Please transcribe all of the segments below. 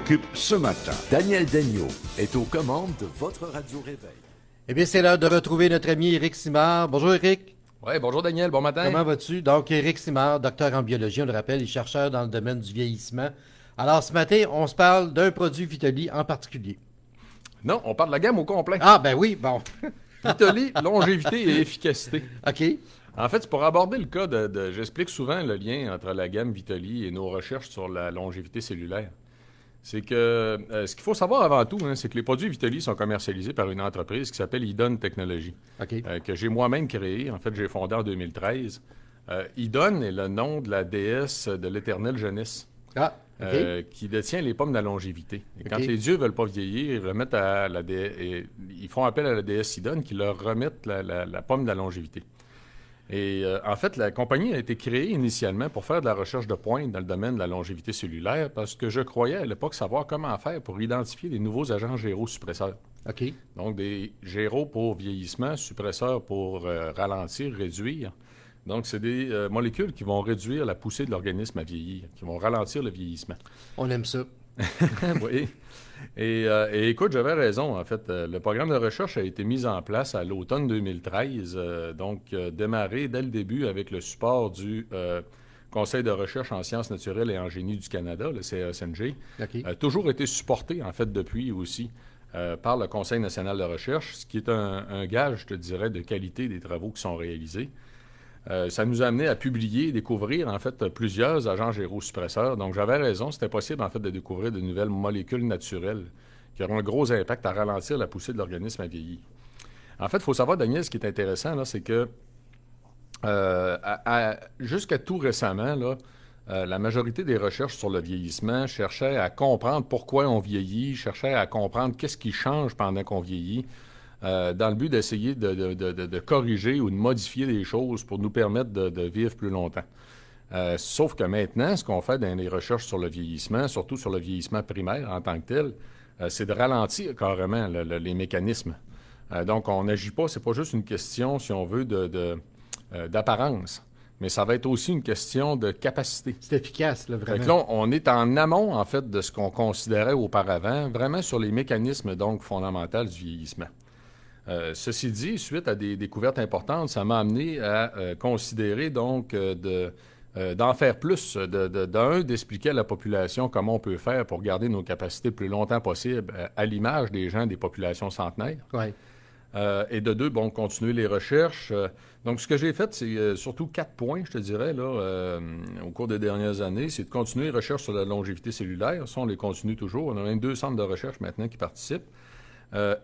occupe ce matin. Daniel Daigneault est aux commandes de votre Radio Réveil. Eh bien, c'est l'heure de retrouver notre ami Éric Simard. Bonjour, Éric. Oui, bonjour Daniel, bon matin. Comment vas-tu? Donc, Éric Simard, docteur en biologie, on le rappelle, et chercheur dans le domaine du vieillissement. Alors, ce matin, on se parle d'un produit Vitali en particulier. Non, on parle de la gamme au complet. Ah, ben oui, bon. Vitali, longévité et efficacité. OK. En fait, c'est pour aborder le cas j'explique souvent le lien entre la gamme Vitali et nos recherches sur la longévité cellulaire. C'est que ce qu'il faut savoir avant tout, c'est que les produits Vitali sont commercialisés par une entreprise qui s'appelle Idon Technologies, que j'ai moi-même créée. En fait, j'ai fondé en 2013. Idon est le nom de la déesse de l'éternelle jeunesse. Qui détient les pommes de la longévité. Et quand les dieux ne veulent pas vieillir, ils font appel à la déesse Idon qui leur remettent la pomme de la longévité. Et en fait, la compagnie a été créée initialement pour faire de la recherche de pointe dans le domaine de la longévité cellulaire parce que je croyais à l'époque savoir comment faire pour identifier les nouveaux agents gérosuppresseurs. OK. Donc, des géros pour vieillissement, suppresseurs pour ralentir, réduire. Donc, c'est des molécules qui vont réduire la poussée de l'organisme à vieillir, qui vont ralentir le vieillissement. On aime ça. Oui. Et écoute, j'avais raison. En fait, le programme de recherche a été mis en place à l'automne 2013, démarré dès le début avec le support du Conseil de recherche en sciences naturelles et en génie du Canada, le CRSNG. Toujours été supporté, en fait, depuis aussi par le Conseil national de recherche, ce qui est un gage, je te dirais, de qualité des travaux qui sont réalisés. Ça nous a amené à publier et découvrir, en fait, plusieurs agents gérosuppresseurs. Donc, j'avais raison, c'était possible, en fait, de découvrir de nouvelles molécules naturelles qui auront un gros impact à ralentir la poussée de l'organisme à vieillir. En fait, il faut savoir, Daniel, ce qui est intéressant, là, c'est que jusqu'à tout récemment, là, la majorité des recherches sur le vieillissement cherchaient à comprendre pourquoi on vieillit, cherchaient à comprendre qu'est-ce qui change pendant qu'on vieillit, dans le but d'essayer de corriger ou de modifier des choses pour nous permettre de vivre plus longtemps. Sauf que maintenant, ce qu'on fait dans les recherches sur le vieillissement, surtout sur le vieillissement primaire en tant que tel, c'est de ralentir carrément les mécanismes. Donc, on n'agit pas, c'est pas juste une question, si on veut, d'apparence, mais ça va être aussi une question de capacité. C'est efficace, là, vraiment. Donc là, on est en amont, en fait, de ce qu'on considérait auparavant, vraiment sur les mécanismes, donc, fondamentaux du vieillissement. Ceci dit, suite à des découvertes importantes, ça m'a amené à considérer donc d'en faire plus, d'expliquer à la population comment on peut faire pour garder nos capacités le plus longtemps possible, à l'image des gens des populations centenaires. Oui. Et de deux, bon, continuer les recherches. Donc, ce que j'ai fait, c'est surtout 4 points, je te dirais, là, au cours des dernières années. C'est de continuer les recherches sur la longévité cellulaire. Ça, on les continue toujours. On a même 2 centres de recherche maintenant qui participent.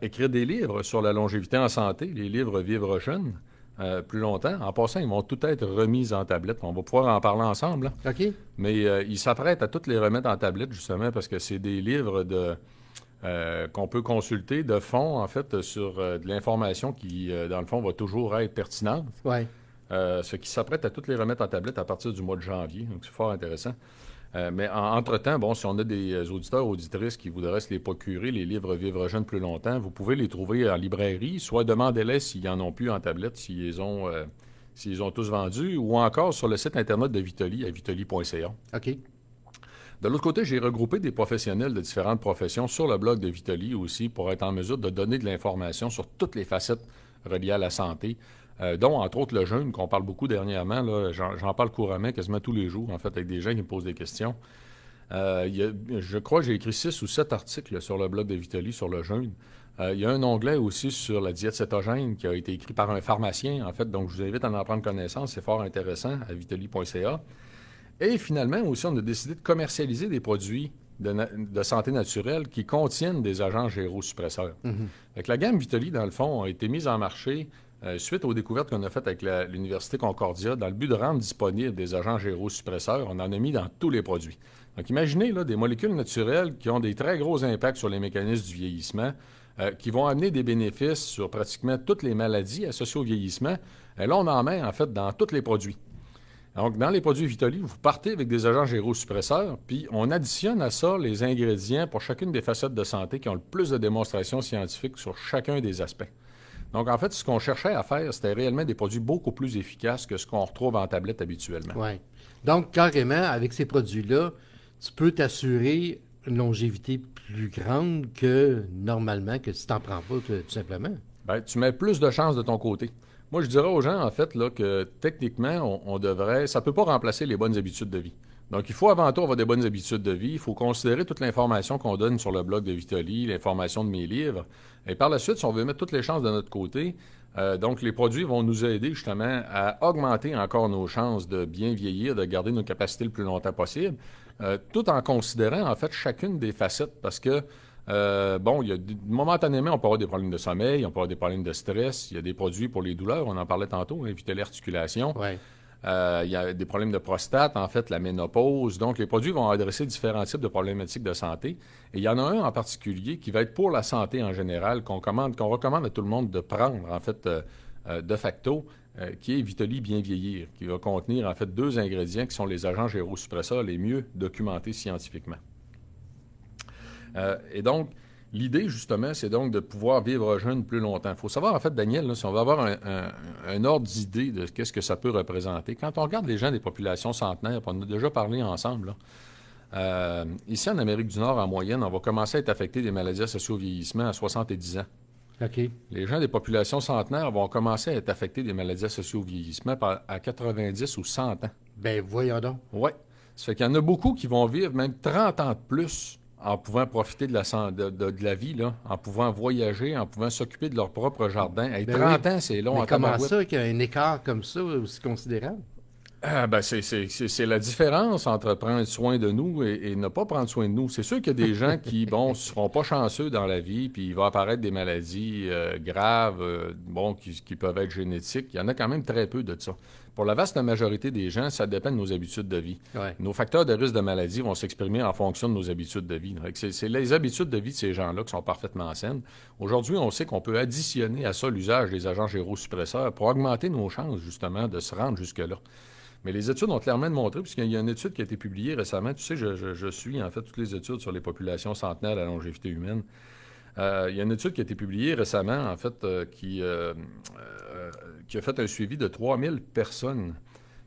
Écrire des livres sur la longévité en santé, les livres Vivre jeune, plus longtemps. En passant, ils vont tout être remis en tablette. On va pouvoir en parler ensemble. Là. OK. Mais ils s'apprêtent à toutes les remettre en tablette, justement, parce que c'est des livres qu'on peut consulter de fond, en fait, sur de l'information qui, dans le fond, va toujours être pertinente. Oui. Ce qui s'apprête à toutes les remettre en tablette à partir du mois de janvier. Donc, c'est fort intéressant. Mais entre-temps, bon, si on a des auditeurs, auditrices qui voudraient se les procurer, les livres Vivre jeune plus longtemps, vous pouvez les trouver en librairie, soit demandez-les s'ils n'en ont plus en tablette, s'ils ont tous vendus, ou encore sur le site Internet de Vitali, à vitali.ca. OK. De l'autre côté, j'ai regroupé des professionnels de différentes professions sur le blog de Vitali aussi pour être en mesure de donner de l'information sur toutes les facettes reliées à la santé, dont, entre autres, le jeûne, qu'on parle beaucoup dernièrement. Là, j'en parle couramment, quasiment tous les jours, en fait, avec des gens qui me posent des questions. Je crois que j'ai écrit 6 ou 7 articles sur le blog de Vitali sur le jeûne. Il y a un onglet aussi sur la diète cétogène qui a été écrit par un pharmacien, en fait, donc je vous invite à en prendre connaissance. C'est fort intéressant, à vitali.ca. Et finalement, aussi, on a décidé de commercialiser des produits de santé naturelle qui contiennent des agents gérosuppresseurs. Donc, la gamme Vitali, dans le fond, a été mise en marché suite aux découvertes qu'on a faites avec l'Université Concordia, dans le but de rendre disponibles des agents gérosuppresseurs. On en a mis dans tous les produits. Donc, imaginez là, des molécules naturelles qui ont des très gros impacts sur les mécanismes du vieillissement, qui vont amener des bénéfices sur pratiquement toutes les maladies associées au vieillissement. Et là, on en met, en fait, dans tous les produits. Donc, dans les produits Vitali, vous partez avec des agents gérosuppresseurs, puis on additionne à ça les ingrédients pour chacune des facettes de santé qui ont le plus de démonstrations scientifiques sur chacun des aspects. Donc, en fait, ce qu'on cherchait à faire, c'était réellement des produits beaucoup plus efficaces que ce qu'on retrouve en tablette habituellement. Oui. Donc, carrément, avec ces produits-là, tu peux t'assurer une longévité plus grande que normalement, que si tu n'en prends pas, tout simplement. Bien, tu mets plus de chances de ton côté. Moi, je dirais aux gens, en fait, là, que techniquement, on devrait... Ça ne peut pas remplacer les bonnes habitudes de vie. Donc, il faut avant tout avoir des bonnes habitudes de vie. Il faut considérer toute l'information qu'on donne sur le blog de Vitali, l'information de mes livres. Et par la suite, si on veut mettre toutes les chances de notre côté, donc les produits vont nous aider justement à augmenter encore nos chances de bien vieillir, de garder nos capacités le plus longtemps possible, tout en considérant, en fait, chacune des facettes. Parce que, momentanément, on peut avoir des problèmes de sommeil, on peut avoir des problèmes de stress. Il y a des produits pour les douleurs, on en parlait tantôt, hein, Vitali Articulation. Ouais. Il y a des problèmes de prostate, en fait, la ménopause. Donc, les produits vont adresser différents types de problématiques de santé. Et il y en a un en particulier qui va être pour la santé en général, qu'on recommande à tout le monde de prendre, en fait, de facto, qui est Vitali Bien Vieillir, qui va contenir, en fait, 2 ingrédients qui sont les agents gérosuppresseurs les mieux documentés scientifiquement. Et donc, l'idée, justement, c'est donc de pouvoir vivre jeune plus longtemps. Il faut savoir, en fait, Daniel, là, si on veut avoir un ordre d'idée de qu'est-ce que ça peut représenter, quand on regarde les gens des populations centenaires, on en a déjà parlé ensemble, là, ici en Amérique du Nord, en moyenne, on va commencer à être affecté des maladies associées au vieillissement à 70 ans. OK. Les gens des populations centenaires vont commencer à être affectés des maladies associées au vieillissement à 90 ou 100 ans. Ben voyons donc. Oui. Ça fait qu'il y en a beaucoup qui vont vivre même 30 ans de plus en pouvant profiter de la vie, là, en pouvant voyager, en pouvant s'occuper de leur propre jardin. Hey, Ben 30 oui. ans, c'est long. Mais en comment tabarouette. ça, qu'il y a un écart comme ça aussi considérable? C'est la différence entre prendre soin de nous et ne pas prendre soin de nous. C'est sûr qu'il y a des gens qui, ne seront pas chanceux dans la vie, puis il va apparaître des maladies graves, qui peuvent être génétiques. Il y en a quand même très peu de ça. Pour la vaste majorité des gens, ça dépend de nos habitudes de vie. Ouais. Nos facteurs de risque de maladie vont s'exprimer en fonction de nos habitudes de vie. C'est les habitudes de vie de ces gens-là qui sont parfaitement saines. Aujourd'hui, on sait qu'on peut additionner à ça l'usage des agents gérosuppresseurs pour augmenter nos chances, justement, de se rendre jusque-là. Mais les études ont clairement montré, puisqu'il y a une étude qui a été publiée récemment, tu sais, je suis en fait toutes les études sur les populations centenaires et la longévité humaine. Il y a une étude qui a été publiée récemment, en fait, qui a fait un suivi de 3000 personnes,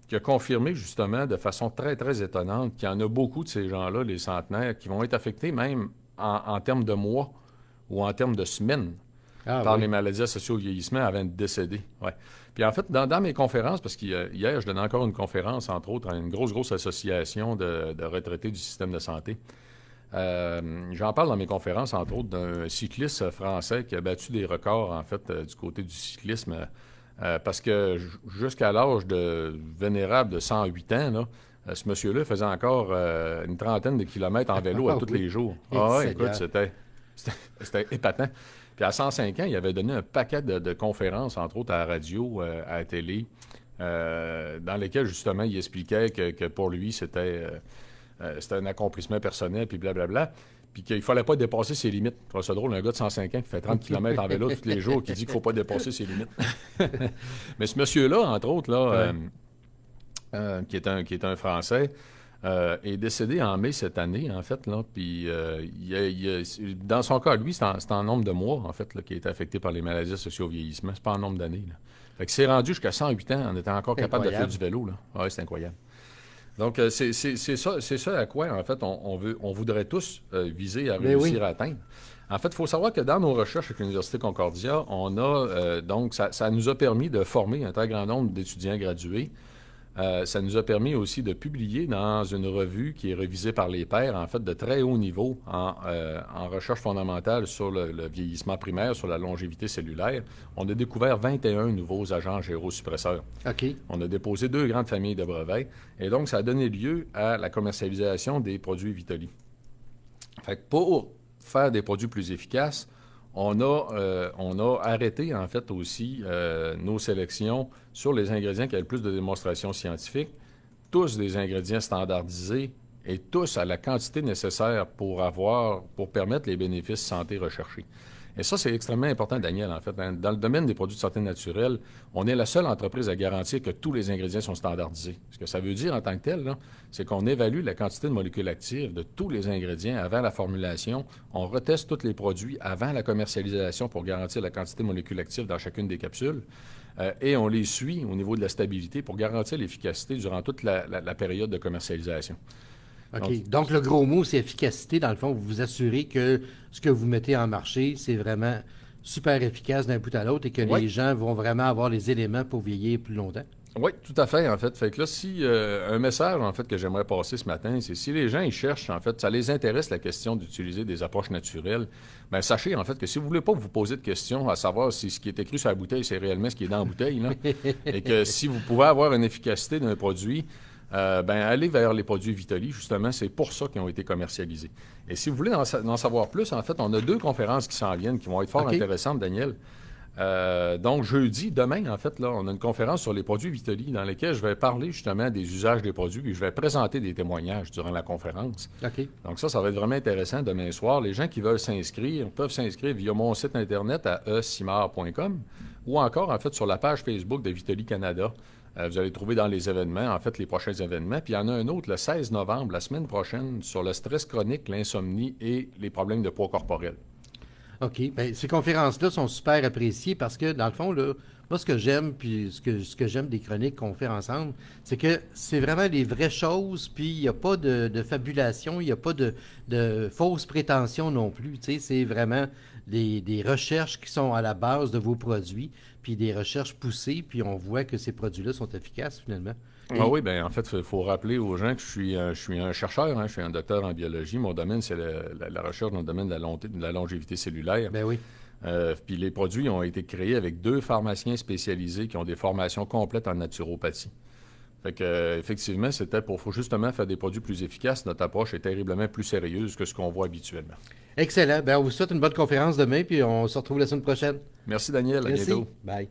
qui a confirmé justement de façon très, très étonnante qu'il y en a beaucoup de ces gens-là, les centenaires, qui vont être affectés même en termes de mois ou en termes de semaines par les maladies associées au vieillissement avant de décéder. Ouais. Puis en fait, dans mes conférences, parce qu'hier, je donnais encore une conférence, entre autres, à une grosse association de retraités du système de santé. J'en parle dans mes conférences, entre autres, d'un cycliste français qui a battu des records, en fait, du côté du cyclisme, parce que jusqu'à l'âge vénérable de 108 ans, là, ce monsieur-là faisait encore une trentaine de kilomètres en vélo tous les jours. Écoute, c'était épatant. Puis à 105 ans, il avait donné un paquet de conférences, entre autres à la radio, à la télé, dans lesquelles, justement, il expliquait que pour lui, c'était un accomplissement personnel, puis blablabla, puis qu'il ne fallait pas dépasser ses limites. C'est drôle, un gars de 105 ans qui fait 30 km en vélo tous les jours, qui dit qu'il ne faut pas dépasser ses limites. Mais ce monsieur-là, entre autres, là, qui est un Français, est décédé en mai cette année, en fait, là, puis dans son cas, lui, c'est en nombre de mois, en fait, là, qui a été affecté par les maladies associées au vieillissement. C'est pas en nombre d'années, là. Fait que c'est rendu jusqu'à 108 ans en étant encore capable de faire du vélo, là. Ouais, c'est incroyable. Donc, c'est ça à quoi, en fait, on voudrait tous viser à réussir à atteindre. En fait, il faut savoir que dans nos recherches avec l'Université Concordia, on a, donc, ça nous a permis de former un très grand nombre d'étudiants gradués. Ça nous a permis aussi de publier dans une revue qui est révisée par les pairs, en fait, de très haut niveau en recherche fondamentale sur le vieillissement primaire, sur la longévité cellulaire. On a découvert 21 nouveaux agents gérosuppresseurs. OK. On a déposé 2 grandes familles de brevets. Et donc, ça a donné lieu à la commercialisation des produits Vitali. Fait que pour faire des produits plus efficaces, on a arrêté, en fait, aussi nos sélections sur les ingrédients qui avaient le plus de démonstrations scientifiques, tous des ingrédients standardisés et tous à la quantité nécessaire pour permettre les bénéfices santé recherchés. Et ça, c'est extrêmement important, Daniel, en fait. Dans le domaine des produits de santé naturelle, on est la seule entreprise à garantir que tous les ingrédients sont standardisés. Ce que ça veut dire en tant que tel, là, c'est qu'on évalue la quantité de molécules actives de tous les ingrédients avant la formulation. On reteste tous les produits avant la commercialisation pour garantir la quantité de molécules actives dans chacune des capsules. Et on les suit au niveau de la stabilité pour garantir l'efficacité durant toute la période de commercialisation. OK. Donc, le gros mot, c'est efficacité. Dans le fond, vous vous assurez que ce que vous mettez en marché, c'est vraiment super efficace d'un bout à l'autre et que les gens vont vraiment avoir les éléments pour vieillir plus longtemps. Oui, tout à fait, en fait. Fait que là, si un message, en fait, que j'aimerais passer ce matin, c'est si les gens, ils cherchent, en fait, ça les intéresse, la question d'utiliser des approches naturelles, bien, sachez, en fait, que si vous ne voulez pas vous poser de questions à savoir si ce qui est écrit sur la bouteille, c'est réellement ce qui est dans la bouteille, là, et que si vous pouvez avoir une efficacité d'un produit, allez vers les produits Vitali, justement, c'est pour ça qu'ils ont été commercialisés. Et si vous voulez en savoir plus, en fait, on a 2 conférences qui s'en viennent, qui vont être fort intéressantes, Daniel. Donc, jeudi, demain, en fait, là, on a une conférence sur les produits Vitali dans laquelle je vais parler justement des usages des produits, puis je vais présenter des témoignages durant la conférence. OK. Donc ça va être vraiment intéressant demain soir. Les gens qui veulent s'inscrire peuvent s'inscrire via mon site internet à esimard.com ou encore, en fait, sur la page Facebook de Vitali Canada. Vous allez trouver dans les événements, en fait, les prochains événements. Puis il y en a un autre le 16 novembre, la semaine prochaine, sur le stress chronique, l'insomnie et les problèmes de poids corporel. OK. Bien, ces conférences-là sont super appréciées parce que, dans le fond, là, moi, ce que j'aime, puis ce que j'aime des chroniques qu'on fait ensemble, c'est que c'est vraiment les vraies choses, puis il n'y a pas de fabulation, il n'y a pas de fausses prétentions non plus. Tu sais, c'est vraiment des recherches qui sont à la base de vos produits, puis des recherches poussées, puis on voit que ces produits-là sont efficaces, finalement. Ah oui, bien, en fait, il faut rappeler aux gens que je suis un chercheur, hein, je suis un docteur en biologie. Mon domaine, c'est la recherche dans le domaine de la longévité cellulaire. Ben oui. Puis les produits ont été créés avec 2 pharmaciens spécialisés qui ont des formations complètes en naturopathie. Fait que, effectivement, c'était pour justement faire des produits plus efficaces. Notre approche est terriblement plus sérieuse que ce qu'on voit habituellement. Excellent. Ben, on vous souhaite une bonne conférence demain, puis on se retrouve la semaine prochaine. Merci, Daniel. À Merci. bientôt. Bye.